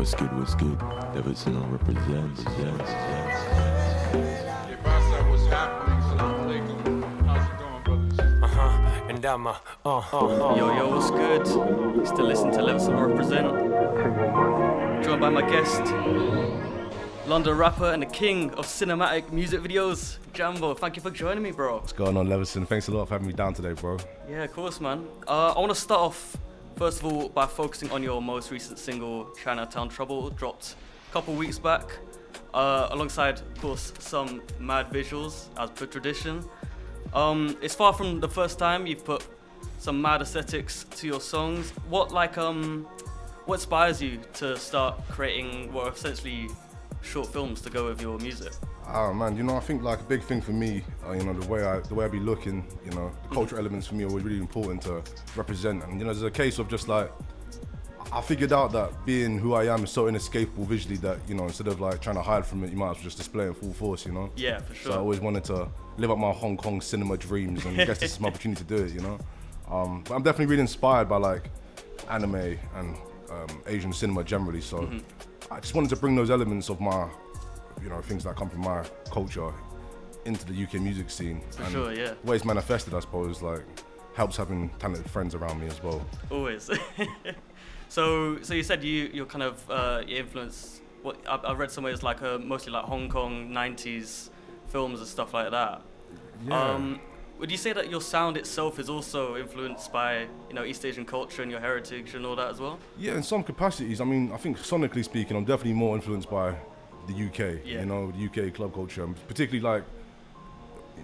What's good, what's good? Leverson on represents. What's happening? Assalamu alaikum. How's it going, brothers? And I'm Yo, what's good? Still listen to leverson on represent. Joined by my guest, London rapper and the king of cinematic music videos, Jianbo. Thank you for joining me, bro. What's going on, Leverson? Thanks a lot for having me down today, bro. Yeah, of course, man. I want to start off, first of all, by focusing on your most recent single, Chinatown Trouble, dropped a couple weeks back, alongside, of course, some mad visuals, as per tradition. It's far from the first time you've put some mad aesthetics to your songs. What inspires you to start creating what are essentially short films to go with your music? Oh man, I think like a big thing for me, the way I be looking, the cultural elements for me are always really important to represent. And there's a case of just like, I figured out that being who I am is so inescapable visually that, instead of like trying to hide from it, you might as well just display it in full force, Yeah, for sure. So I always wanted to live up my Hong Kong cinema dreams, and I guess this is my opportunity to do it, But I'm definitely really inspired by like anime and Asian cinema generally, so I just wanted to bring those elements of my, things that come from my culture into the UK music scene. For sure, yeah. The way it's manifested, I suppose, like, helps having talented friends around me as well. Always. So you said you're kind of your influence. What I've read somewhere is like mostly like Hong Kong 90s films and stuff like that. Yeah. Would you say that your sound itself is also influenced by East Asian culture and your heritage and all that as well? Yeah, in some capacities. I mean, I think sonically speaking, I'm definitely more influenced by the UK. Yeah. The UK club culture, and particularly like,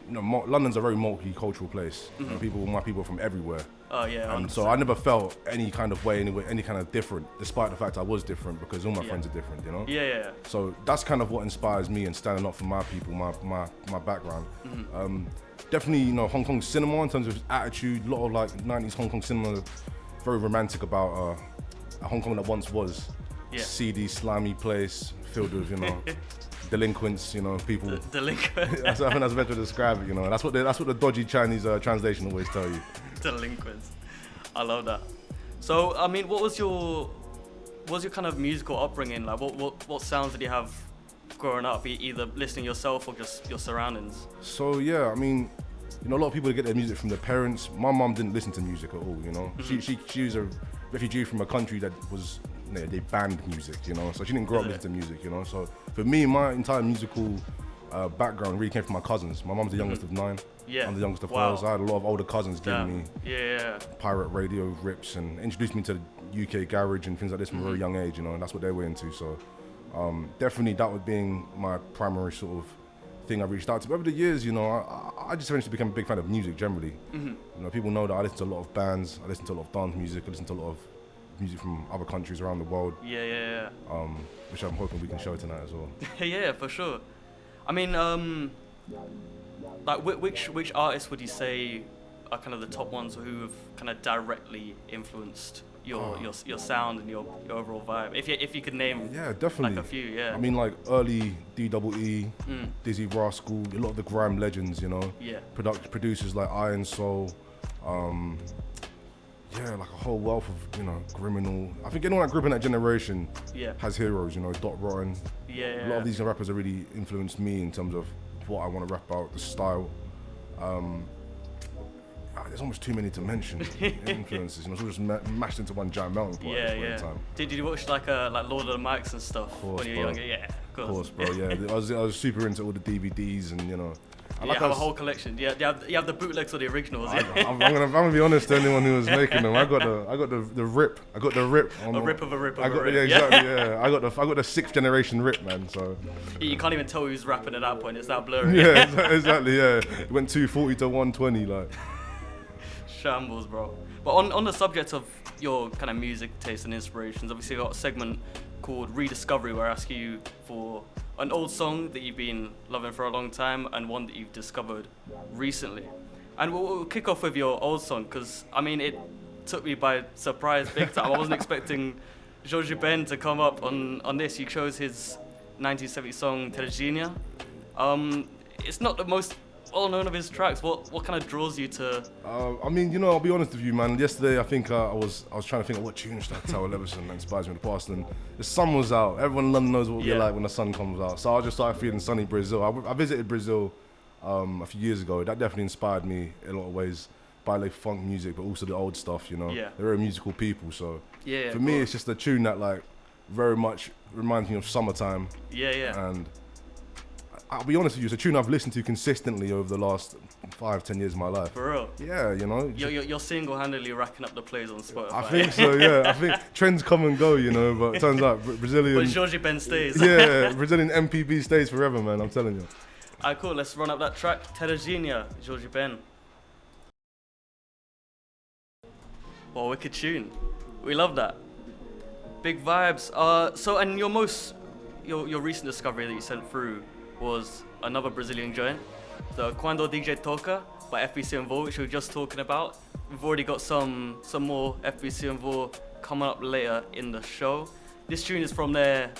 London's a very multicultural place. My people are from everywhere. Oh yeah. And so I never felt any kind of way, any kind of different, despite the fact I was different because all my friends are different, Yeah. So that's kind of what inspires me and standing up for my people, my background. Definitely, Hong Kong cinema in terms of attitude, a lot of like 90s Hong Kong cinema, very romantic about a Hong Kong that once was seedy, slimy place filled with, delinquents, people. Delinquents. I think that's better to describe it, That's what the dodgy Chinese translation always tell you. Delinquents. I love that. So, I mean, what was your kind of musical upbringing? Like, what sounds did you have growing up, either listening yourself or just your surroundings? So yeah, I mean, a lot of people get their music from their parents. My mum didn't listen to music at all, She was a refugee from a country that was, they banned music, so she didn't grow up listening to music, So for me, my entire musical background really came from my cousins. My mum's the youngest of 9. Yeah. I'm the youngest of 4, Wow. so I had a lot of older cousins giving me Yeah. pirate radio rips and introduced me to the UK garage and things like this from a very young age, and that's what they were into. So definitely that was being my primary sort of thing I reached out to. But over the years, I just eventually became a big fan of music generally. People know that I listen to a lot of bands, I listen to a lot of dance music, I listen to a lot of music from other countries around the world. Yeah. Which I'm hoping we can show tonight as well. Yeah, for sure. I mean, like which artists would you say are kind of the top ones who have kind of directly influenced your sound and your overall vibe? If you could name, yeah, definitely, like a few, yeah. I mean, like early DEE, Dizzy Rascal, a lot of the grime legends, Yeah. Producers like Iron Soul, yeah, like a whole wealth of criminal. I think anyone that grew up in that generation has heroes, Dot Rotten. Yeah. A lot of these rappers have really influenced me in terms of what I want to rap about, the style. There's almost too many to mention influences. It's all just mashed into one giant melting pot at the time. Did you watch like Lord of the Mics and stuff Course, when you were bro. younger? Yeah, Of course, bro. Yeah, I was super into all the DVDs and I have a whole collection. Yeah, you have the bootlegs or the originals. I'm gonna be honest to anyone who was making them. I got the rip. I got the rip. A rip of a rip of a rip. Yeah, exactly. Yeah, I got the 6th generation rip, man. So you can't even tell who's rapping at that point. It's that blurry. Yeah, exactly. Yeah, it went 240 to 120, like. Shambles, bro. But on the subject of your kind of music taste and inspirations, obviously you got a segment called Rediscovery where I ask you for an old song that you've been loving for a long time and one that you've discovered recently. And we'll kick off with your old song because, I mean, it took me by surprise big time. I wasn't expecting Georges Ben to come up on this. He chose his 1970 song Telegenia. It's not the most well known of his tracks. What kind of draws you to? I mean, I'll be honest with you, man. Yesterday, I think I was trying to think of what tune should I tell Leverson that inspires me in the past, and the sun was out. Everyone in London knows what we're like when the sun comes out. So I just started feeling sunny Brazil. I visited Brazil a few years ago. That definitely inspired me in a lot of ways. Baile funk music, but also the old stuff. They're very musical people. So for me, it's just a tune that like very much reminds me of summertime. And I'll be honest with you, it's a tune I've listened to consistently over the last 5-10 years of my life. For real? Yeah, You're single-handedly racking up the plays on Spotify. I think so, yeah. I think trends come and go, but it turns out Brazilian... But Jorge Ben stays. Yeah, Brazilian MPB stays forever, man, I'm telling you. Alright, cool, let's run up that track. Terezinha, Jorge Ben. What a wicked tune. We love that. Big vibes. And your recent discovery that you sent through was another Brazilian joint, the Quando DJ Toca by FBC and Vo, which we were just talking about. We've already got some more FBC and Vo coming up later in the show. This tune is from their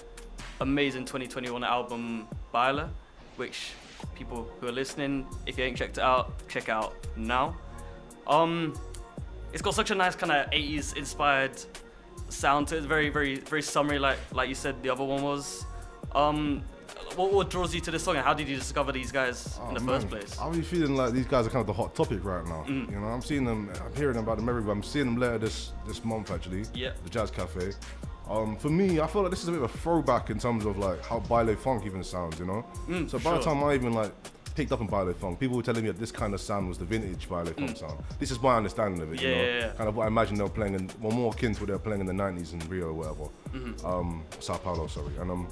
amazing 2021 album Baile, which people who are listening, if you ain't checked it out, check out now. It's got such a nice kind of 80s inspired sound to it. It's very, very, very summery, like you said the other one was. What draws you to this song, and how did you discover these guys in the first place? I'm really feeling like these guys are kind of the hot topic right now. I'm seeing them, I'm hearing about them everywhere. I'm seeing them later this month actually. The Jazz Cafe. For me, I feel like this is a bit of a throwback in terms of like how Baile funk even sounds, So by the time I even like picked up on Baile funk, people were telling me that this kind of sound was the vintage Baile funk sound. This is my understanding of it, kind of what I imagine they were playing more akin to what they were playing in the 90s in Rio or whatever. Sao Paulo, sorry. And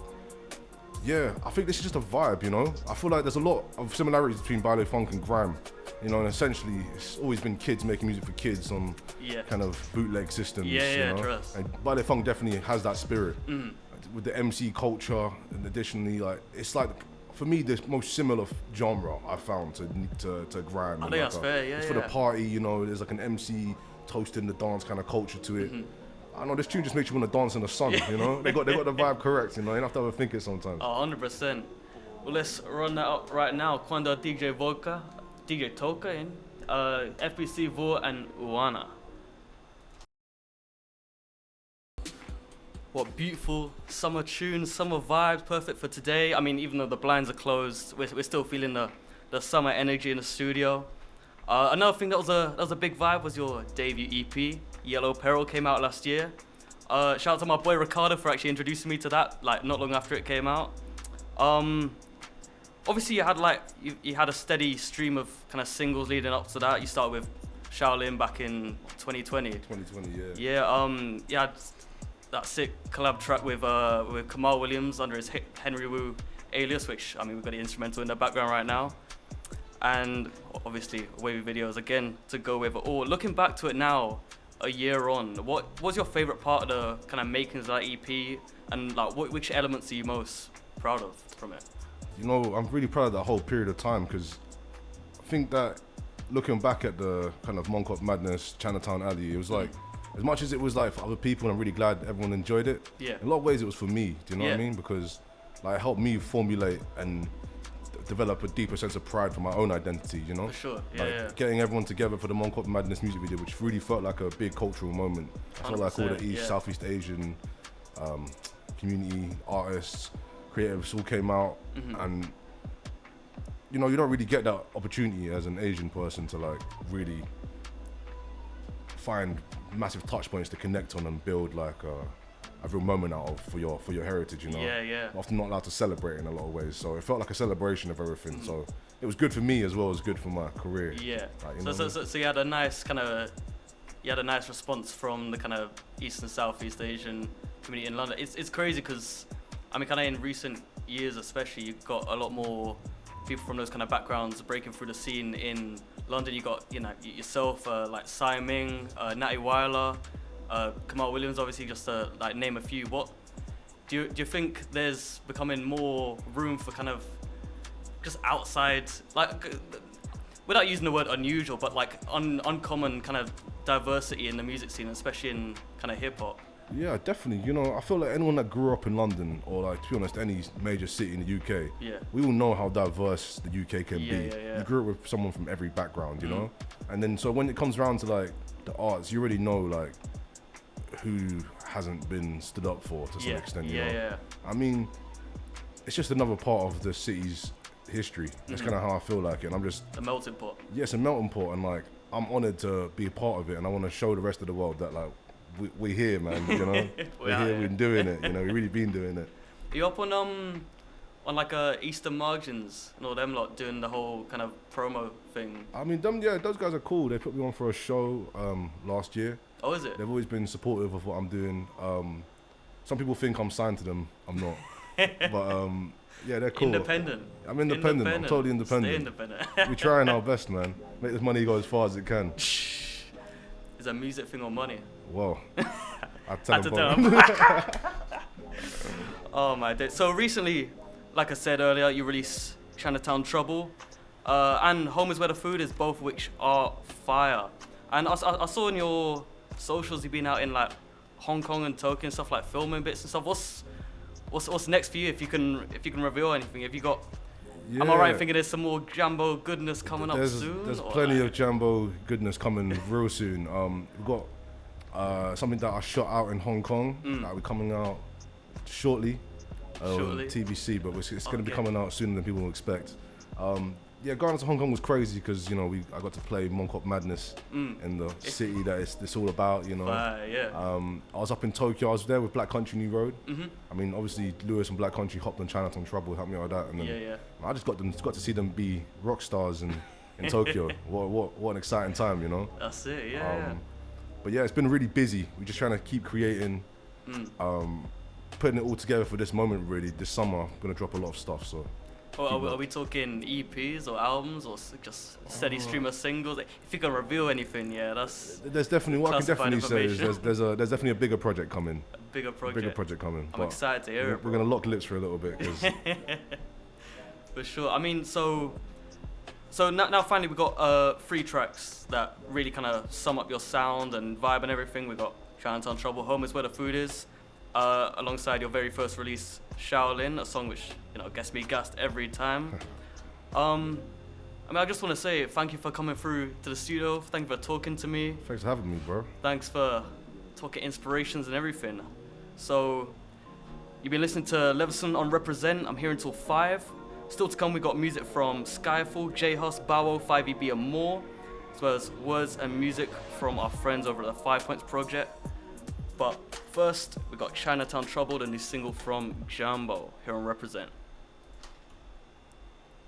yeah, I think this is just a vibe, I feel like there's a lot of similarities between Baile funk and grime, and essentially it's always been kids making music for kids on kind of bootleg systems, trust. And Baile funk definitely has that spirit with the MC culture, and additionally, like it's like for me the most similar genre I found to grime. I think that's fair, it's for the party, there's like an MC toasting the dance kind of culture to it. I know this tune just makes you want to dance in the sun, They got the vibe correct, you don't have to overthink it sometimes. 100%. Well, let's run that up right now. Quando DJ Toca in FBC, Vo, and Uana. What beautiful summer tunes, summer vibes, perfect for today. I mean, even though the blinds are closed, we're still feeling the summer energy in the studio. Another thing that was a big vibe was your debut EP, Yellow Peril, came out last year. Shout out to my boy Ricardo for actually introducing me to that, like not long after it came out. Obviously you had a steady stream of kind of singles leading up to that. You started with Shaolin back in 2020. 2020, yeah. Yeah, you had that sick collab track with Kamal Williams under his Henry Wu alias, which I mean we've got the instrumental in the background right now. And obviously wavy videos again to go with it all. Looking back to it now, a year on, what was your favorite part of the kind of makings of that EP, and like which elements are you most proud of from it? I'm really proud of that whole period of time, because I think that looking back at the kind of Monk of Madness, Chinatown Alley, it was like, as much as it was like for other people, and I'm really glad everyone enjoyed it, in a lot of ways it was for me, do you know what I mean? Because like it helped me formulate and develop a deeper sense of pride for my own identity, For sure, getting everyone together for the Monk of Madness music video, which really felt like a big cultural moment. I felt like all the Southeast Asian community artists, creatives all came out, and you don't really get that opportunity as an Asian person to like really find massive touch points to connect on and build like a real moment out of for your heritage, Often not allowed to celebrate in a lot of ways, so it felt like a celebration of everything. So it was good for me as well as good for my career. So you had a nice response from the kind of East and Southeast Asian community in London. It's crazy because I mean kind of in recent years especially you've got a lot more people from those kind of backgrounds breaking through the scene in London. You got yourself like Sai Ming, Natty Weiler, Kamal Williams, obviously, just to like name a few. What do you think there's becoming more room for kind of just outside, like without using the word unusual, but like uncommon kind of diversity in the music scene, especially in kind of hip hop? Yeah, definitely. You know, I feel like anyone that grew up in London, or like, to be honest, any major city in the UK, Yeah. we all know how diverse the UK can Yeah, be. yeah, yeah. You grew up with someone from every background, you know? And then, so when it comes around to like the arts, you already know like who hasn't been stood up for to some extent, you know? Yeah. I mean, it's just another part of the city's history. That's kind of how I feel like it. And I'm just, A melting pot. yeah, it's a melting pot, and like, I'm honored to be a part of it, and I want to show the rest of the world that like, we're here, man, you know? We're here, we've been doing it, you know, we've really been doing it. You up on like Easter margins and all them lot doing the whole kind of promo thing? I mean, those guys are cool. They put me on for a show last year. Oh, is it? They've always been supportive of what I'm doing. Some people think I'm signed to them. I'm not. But yeah, they're cool. Independent. I'm independent. I'm totally independent. Stay independent. We're trying our best, man. Make this money go as far as it can. Is that music thing or money? Well, I tell Had to them tell both. 'em. Oh my days. So recently, like I said earlier, you released Chinatown Trouble and Home is Where the Food Is, both which are fire. And I saw in your socials you've been out in like Hong Kong and Tokyo and stuff, like filming bits and stuff. What's next for you, if you can reveal anything? Have you got? Yeah. Am I right in thinking there's some more Jianbo goodness coming up soon? There's or plenty like- of Jianbo goodness coming real soon. We've got something that I shot out in Hong Kong that will be coming out shortly. Shortly? TBC, but it's going to be Okay. coming out sooner than people will expect. Yeah, going to Hong Kong was crazy because, you know, I got to play Mongkok Madness in the city that it's all about, you know. yeah. I was up in Tokyo. I was there with Black Country New Road. I mean, obviously Lewis and Black Country hopped on Chinatown Trouble, helped me out with that, and then Yeah. I just got to see them be rock stars in Tokyo. What an exciting time, you know. That's it. Yeah. But yeah, it's been really busy. We're just trying to keep creating, putting it all together for this moment. Really, this summer I'm gonna drop a lot of stuff. So. Are we talking EPs or albums or just steady stream of singles? If you can reveal anything, yeah, that's There's definitely what I can classified definitely say is information. there's definitely a bigger project coming. a bigger project. Bigger project coming. I'm but excited to hear it. We're gonna lock lips for a little bit. 'Cause For sure. I mean, so now finally we got 3 tracks that really kind of sum up your sound and vibe and everything. We got Chinatown Trouble, Home is Where the Food Is, alongside your very first release, Shaolin, a song which, you know, gets me gassed every time. I mean, I just want to say thank you for coming through to the studio. Thank you for talking to me. Thanks for having me, bro. Thanks for talking inspirations and everything. So, you've been listening to Leverson on Represent. I'm here until 5. Still to come, we got music from Skyfall, J-Hus, Baile, 5EB and more, as well as words and music from our friends over at the 5 Points Project. But first, we got Chinatown Trouble, the new single from Jianbo, here on Represent.